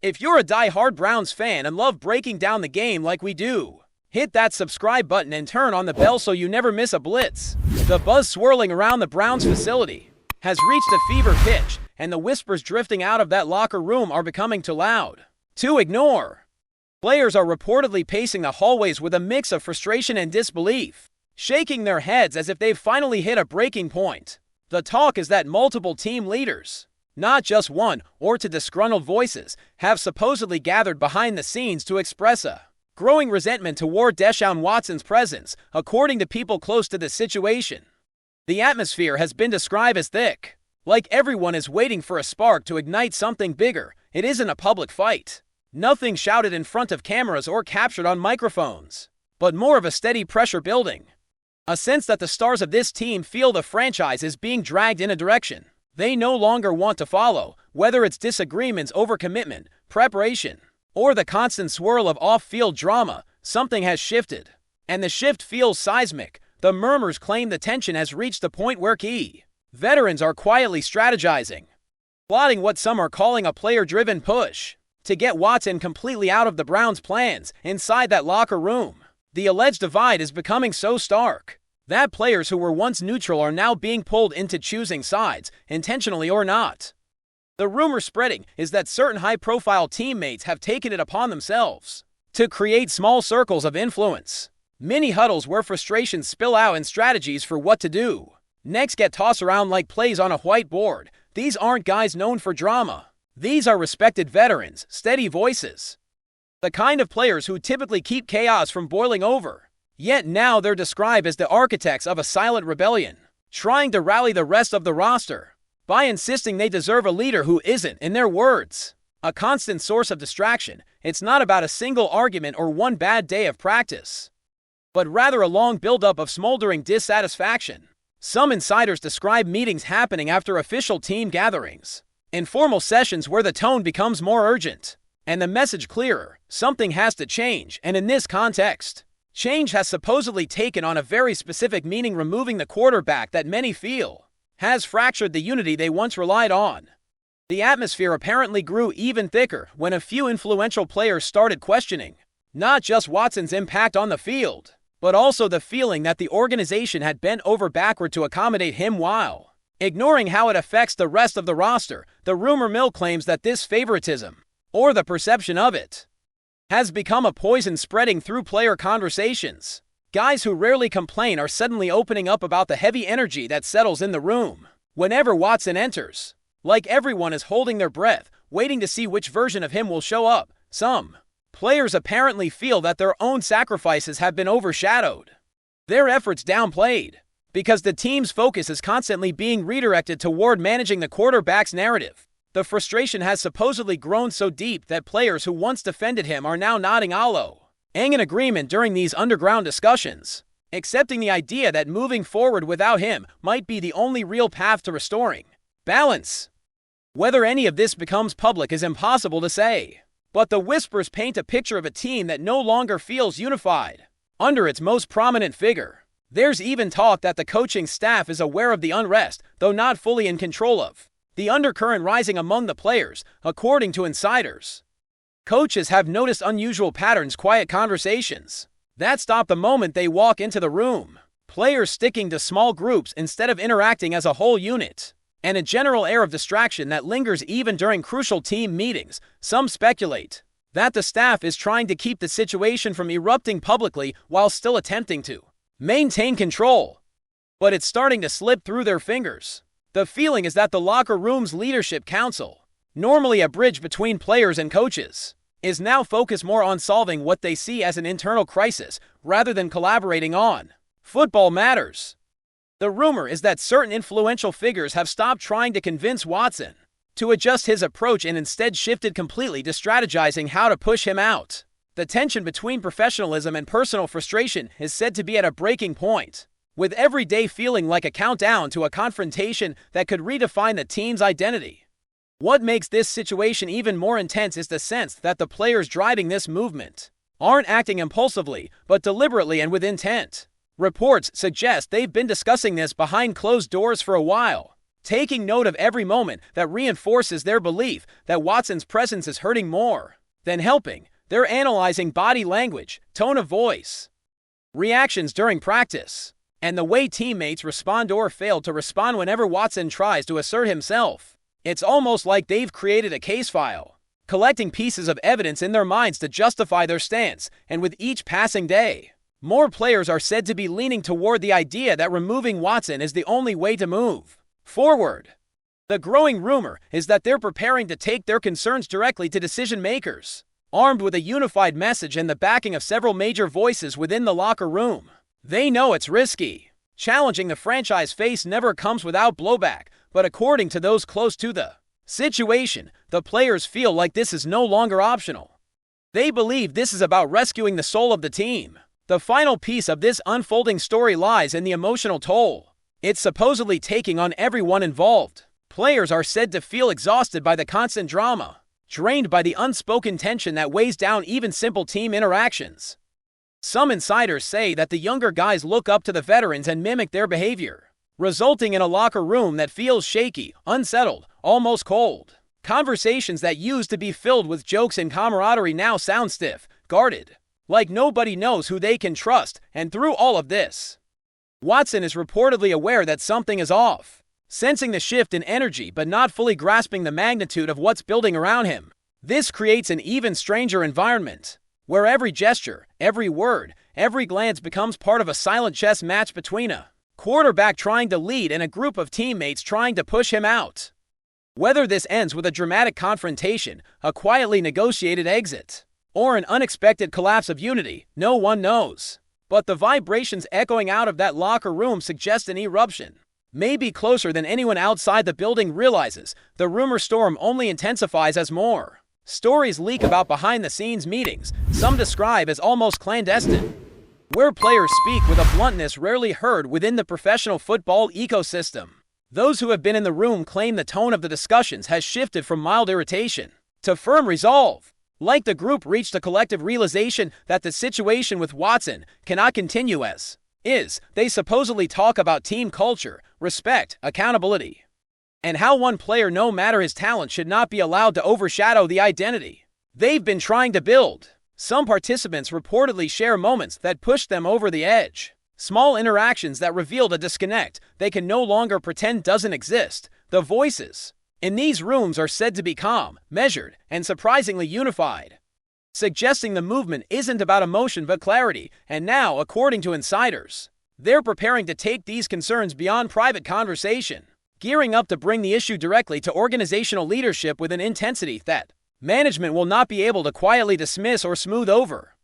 If you're a die-hard Browns fan and love breaking down the game like we do, hit that subscribe button and turn on the bell so you never miss a blitz. The buzz swirling around the Browns facility has reached a fever pitch, and the whispers drifting out of that locker room are becoming too loud to ignore. Players are reportedly pacing the hallways with a mix of frustration and disbelief, shaking their heads as if they've finally hit a breaking point. The talk is that multiple team leaders, not just one or two disgruntled voices, have supposedly gathered behind the scenes to express a growing resentment toward DESHAUN Watson's presence, according to people close to the situation. The atmosphere has been described as thick, like everyone is waiting for a spark to ignite something bigger. It isn't a public fight. Nothing shouted in front of cameras or captured on microphones, but more of a steady pressure building. A sense that the stars of this team feel the franchise is being dragged in a direction they no longer want to follow, whether it's disagreements over commitment, preparation, or the constant swirl of off-field drama. Something has shifted, and the shift feels seismic. The murmurs claim the tension has reached the point where key veterans are quietly strategizing, plotting what some are calling a player-driven push to get Watson completely out of the Browns' plans. Inside that locker room, the alleged divide is becoming so stark that players who were once neutral are now being pulled into choosing sides, intentionally or not. The rumor spreading is that certain high-profile teammates have taken it upon themselves to create small circles of influence, mini huddles where frustrations spill out and strategies for what to do next get tossed around like plays on a whiteboard. These aren't guys known for drama. These are respected veterans, steady voices, the kind of players who typically keep chaos from boiling over. Yet now they're described as the architects of a silent rebellion, trying to rally the rest of the roster by insisting they deserve a leader who isn't, in their words, a constant source of distraction. It's not about a single argument or one bad day of practice, but rather a long buildup of smoldering dissatisfaction. Some insiders describe meetings happening after official team gatherings, informal sessions where the tone becomes more urgent and the message clearer. Something has to change, and in this context, change has supposedly taken on a very specific meaning: removing the quarterback that many feel has fractured the unity they once relied on. The atmosphere apparently grew even thicker when a few influential players started questioning not just Watson's impact on the field, but also the feeling that the organization had bent over backward to accommodate him while ignoring how it affects the rest of the roster. The rumor mill claims that this favoritism, or the perception of it, has become a poison spreading through player conversations. Guys who rarely complain are suddenly opening up about the heavy energy that settles in the room whenever Watson enters, like everyone is holding their breath, waiting to see which version of him will show up. Some players apparently feel that their own sacrifices have been overshadowed, their efforts downplayed, because the team's focus is constantly being redirected toward managing the quarterback's narrative. The frustration has supposedly grown so deep that players who once defended him are now nodding aloe, in agreement during these underground discussions, accepting the idea that moving forward without him might be the only real path to restoring balance. Whether any of this becomes public is impossible to say, but the whispers paint a picture of a team that no longer feels unified under its most prominent figure. There's even talk that the coaching staff is aware of the unrest, though not fully in control of the undercurrent rising among the players. According to insiders, coaches have noticed unusual patterns: quiet conversations that stop the moment they walk into the room, players sticking to small groups instead of interacting as a whole unit, and a general air of distraction that lingers even during crucial team meetings. Some speculate that the staff is trying to keep the situation from erupting publicly while still attempting to maintain control, but it's starting to slip through their fingers. The feeling is that the locker room's leadership council, normally a bridge between players and coaches, is now focused more on solving what they see as an internal crisis rather than collaborating on football matters. The rumor is that certain influential figures have stopped trying to convince Watson to adjust his approach and instead shifted completely to strategizing how to push him out. The tension between professionalism and personal frustration is said to be at a breaking point, with every day feeling like a countdown to a confrontation that could redefine the team's identity. What makes this situation even more intense is the sense that the players driving this movement aren't acting impulsively, but deliberately and with intent. Reports suggest they've been discussing this behind closed doors for a while, taking note of every moment that reinforces their belief that Watson's presence is hurting more than helping. They're analyzing body language, tone of voice, reactions during practice, and the way teammates respond or fail to respond whenever Watson tries to assert himself. It's almost like they've created a case file, collecting pieces of evidence in their minds to justify their stance, and with each passing day, more players are said to be leaning toward the idea that removing Watson is the only way to move forward. The growing rumor is that they're preparing to take their concerns directly to decision makers, armed with a unified message and the backing of several major voices within the locker room. They know it's risky. Challenging the franchise face never comes without blowback, but according to those close to the situation, the players feel like this is no longer optional. They believe this is about rescuing the soul of the team. The final piece of this unfolding story lies in the emotional toll it's supposedly taking on everyone involved. Players are said to feel exhausted by the constant drama, drained by the unspoken tension that weighs down even simple team interactions. Some insiders say that the younger guys look up to the veterans and mimic their behavior, resulting in a locker room that feels shaky, unsettled, almost cold. Conversations that used to be filled with jokes and camaraderie now sound stiff, guarded, like nobody knows who they can trust. And through all of this, Watson is reportedly aware that something is off, sensing the shift in energy but not fully grasping the magnitude of what's building around him. This creates an even stranger environment, where every gesture, every word, every glance becomes part of a silent chess match between a quarterback trying to lead and a group of teammates trying to push him out. Whether this ends with a dramatic confrontation, a quietly negotiated exit, or an unexpected collapse of unity, no one knows. But the vibrations echoing out of that locker room suggest an eruption may be closer than anyone outside the building realizes. The rumor storm only intensifies as more stories leak about behind-the-scenes meetings, some describe as almost clandestine, where players speak with a bluntness rarely heard within the professional football ecosystem. Those who have been in the room claim the tone of the discussions has shifted from mild irritation to firm resolve, like the group reached a collective realization that the situation with Watson cannot continue as is. They supposedly talk about team culture, respect, accountability, and how one player, no matter his talent, should not be allowed to overshadow the identity they've been trying to build. Some participants reportedly share moments that pushed them over the edge, small interactions that revealed a disconnect they can no longer pretend doesn't exist. The voices in these rooms are said to be calm, measured, and surprisingly unified, suggesting the movement isn't about emotion but clarity. And now, according to insiders, they're preparing to take these concerns beyond private conversation, gearing up to bring the issue directly to organizational leadership with an intensity that management will not be able to quietly dismiss or smooth over.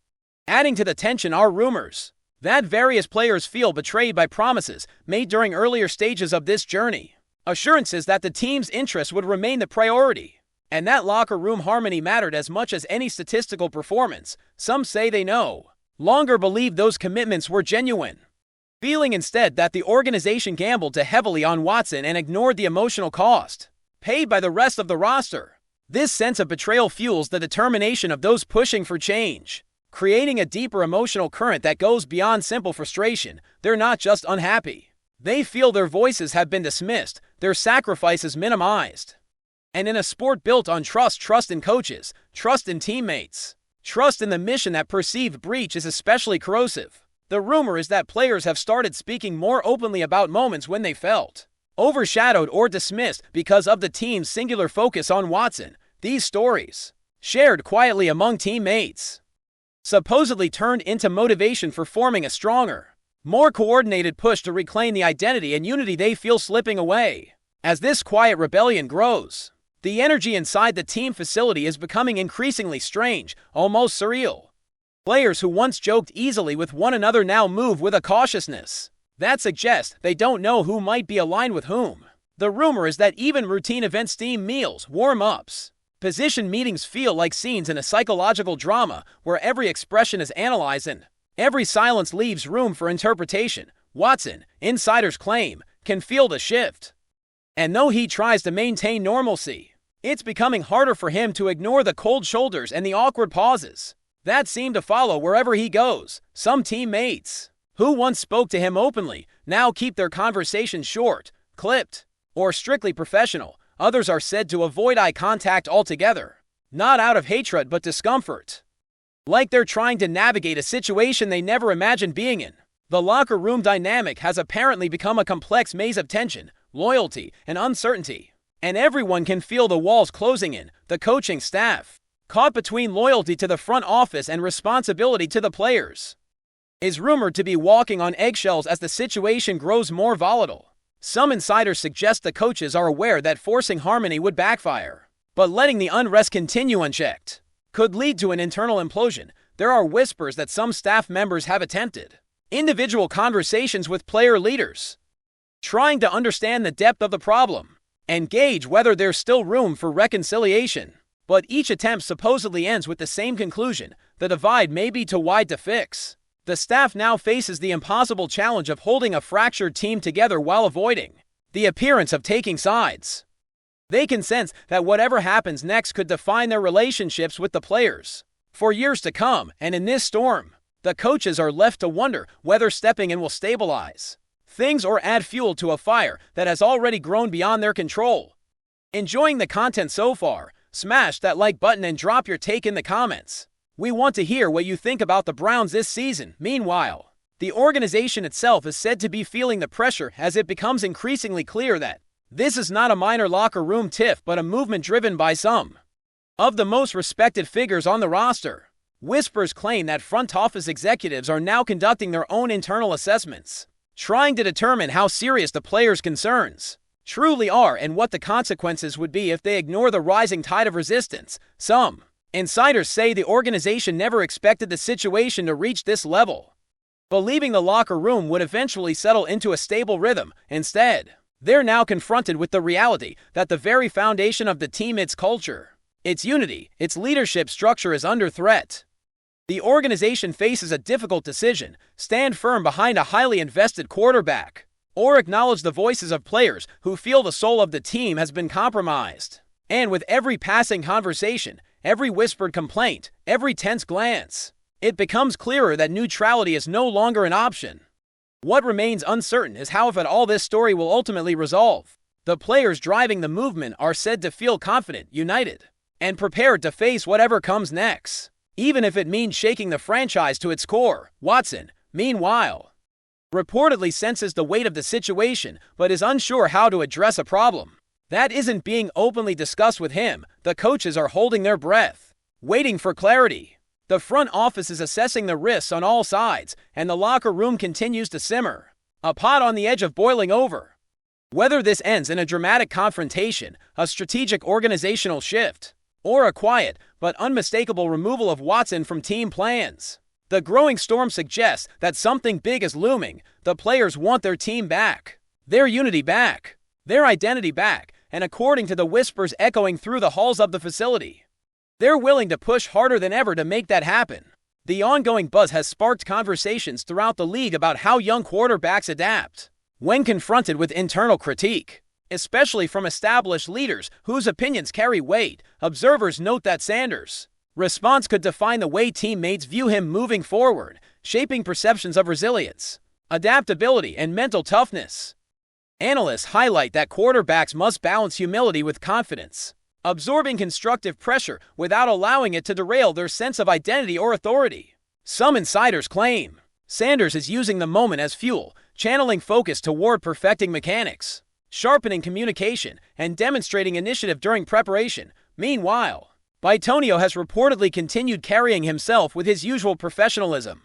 Adding to the tension are rumors that various players feel betrayed by promises made during earlier stages of this journey, assurances that the team's interests would remain the priority, and that locker room harmony mattered as much as any statistical performance. Some say they no longer believe those commitments were genuine, feeling instead that the organization gambled too heavily on Watson and ignored the emotional cost paid by the rest of the roster. This sense of betrayal fuels the determination of those pushing for change, creating a deeper emotional current that goes beyond simple frustration. They're not just unhappy. They feel their voices have been dismissed, their sacrifices minimized. And in a sport built on trust in coaches, trust in teammates, trust in the mission, that perceived breach is especially corrosive. The rumor is that players have started speaking more openly about moments when they felt overshadowed or dismissed because of the team's singular focus on Watson. These stories, shared quietly among teammates, supposedly turned into motivation for forming a stronger, more coordinated push to reclaim the identity and unity they feel slipping away. As this quiet rebellion grows, the energy inside the team facility is becoming increasingly strange, almost surreal. Players who once joked easily with one another now move with a cautiousness that suggests they don't know who might be aligned with whom. The rumor is that even routine events, team meals, warm-ups, position meetings feel like scenes in a psychological drama where every expression is analyzed and every silence leaves room for interpretation. Watson, insiders claim, can feel the shift. And though he tries to maintain normalcy, it's becoming harder for him to ignore the cold shoulders and the awkward pauses that seem to follow wherever he goes. Some teammates who once spoke to him openly now keep their conversations short, clipped, or strictly professional. Others are said to avoid eye contact altogether, not out of hatred but discomfort, like they're trying to navigate a situation they never imagined being in. The locker room dynamic has apparently become a complex maze of tension, loyalty, and uncertainty, and everyone can feel the walls closing in. The coaching staff, caught between loyalty to the front office and responsibility to the players, is rumored to be walking on eggshells as the situation grows more volatile. Some insiders suggest the coaches are aware that forcing harmony would backfire, but letting the unrest continue unchecked could lead to an internal implosion. There are whispers that some staff members have attempted individual conversations with player leaders, trying to understand the depth of the problem and gauge whether there's still room for reconciliation. But each attempt supposedly ends with the same conclusion: the divide may be too wide to fix. The staff now faces the impossible challenge of holding a fractured team together while avoiding the appearance of taking sides. They can sense that whatever happens next could define their relationships with the players for years to come, and in this storm, the coaches are left to wonder whether stepping in will stabilize things or add fuel to a fire that has already grown beyond their control. Enjoying the content so far? Smash that like button and drop your take in the comments. We want to hear what you think about the Browns this season. Meanwhile, the organization itself is said to be feeling the pressure as it becomes increasingly clear that this is not a minor locker room tiff but a movement driven by some of the most respected figures on the roster. Whispers claim that front office executives are now conducting their own internal assessments, trying to determine how serious the players' concerns truly are and what the consequences would be if they ignore the rising tide of resistance. Some insiders say the organization never expected the situation to reach this level, believing the locker room would eventually settle into a stable rhythm. Instead, they're now confronted with the reality that the very foundation of the team, its culture, its unity, its leadership structure, is under threat. The organization faces a difficult decision: stand firm behind a highly invested quarterback, or acknowledge the voices of players who feel the soul of the team has been compromised. And with every passing conversation, every whispered complaint, every tense glance, it becomes clearer that neutrality is no longer an option. What remains uncertain is how, if at all, this story will ultimately resolve. The players driving the movement are said to feel confident, united, and prepared to face whatever comes next, even if it means shaking the franchise to its core. Watson, meanwhile, reportedly senses the weight of the situation but is unsure how to address a problem that isn't being openly discussed with him. The coaches are holding their breath, waiting for clarity. The front office is assessing the risks on all sides, and the locker room continues to simmer, a pot on the edge of boiling over. Whether this ends in a dramatic confrontation, a strategic organizational shift, or a quiet but unmistakable removal of Watson from team plans, the growing storm suggests that something big is looming. The players want their team back, their unity back, their identity back, and according to the whispers echoing through the halls of the facility, they're willing to push harder than ever to make that happen. The ongoing buzz has sparked conversations throughout the league about how young quarterbacks adapt when confronted with internal critique, especially from established leaders whose opinions carry weight. Observers note that Sanders' response could define the way teammates view him moving forward, shaping perceptions of resilience, adaptability, and mental toughness. Analysts highlight that quarterbacks must balance humility with confidence, absorbing constructive pressure without allowing it to derail their sense of identity or authority. Some insiders claim Sanders is using the moment as fuel, channeling focus toward perfecting mechanics, sharpening communication, and demonstrating initiative during preparation. Meanwhile, Bitonio has reportedly continued carrying himself with his usual professionalism,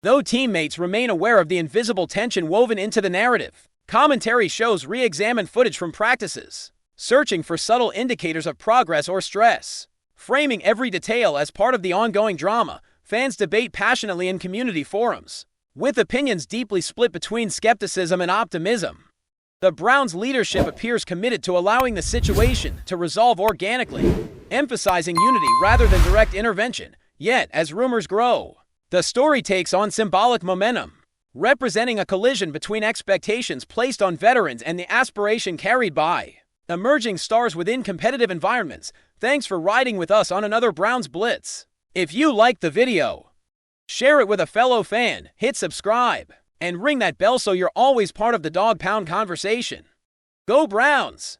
though teammates remain aware of the invisible tension woven into the narrative. Commentary shows re-examine footage from practices, searching for subtle indicators of progress or stress. Framing every detail as part of the ongoing drama, fans debate passionately in community forums, with opinions deeply split between skepticism and optimism. The Browns' leadership appears committed to allowing the situation to resolve organically, emphasizing unity rather than direct intervention. Yet, as rumors grow, the story takes on symbolic momentum, representing a collision between expectations placed on veterans and the aspiration carried by emerging stars within competitive environments. Thanks for riding with us on another Browns Blitz. If you liked the video, share it with a fellow fan, hit subscribe, and ring that bell so you're always part of the Dawg Pound conversation. Go Browns!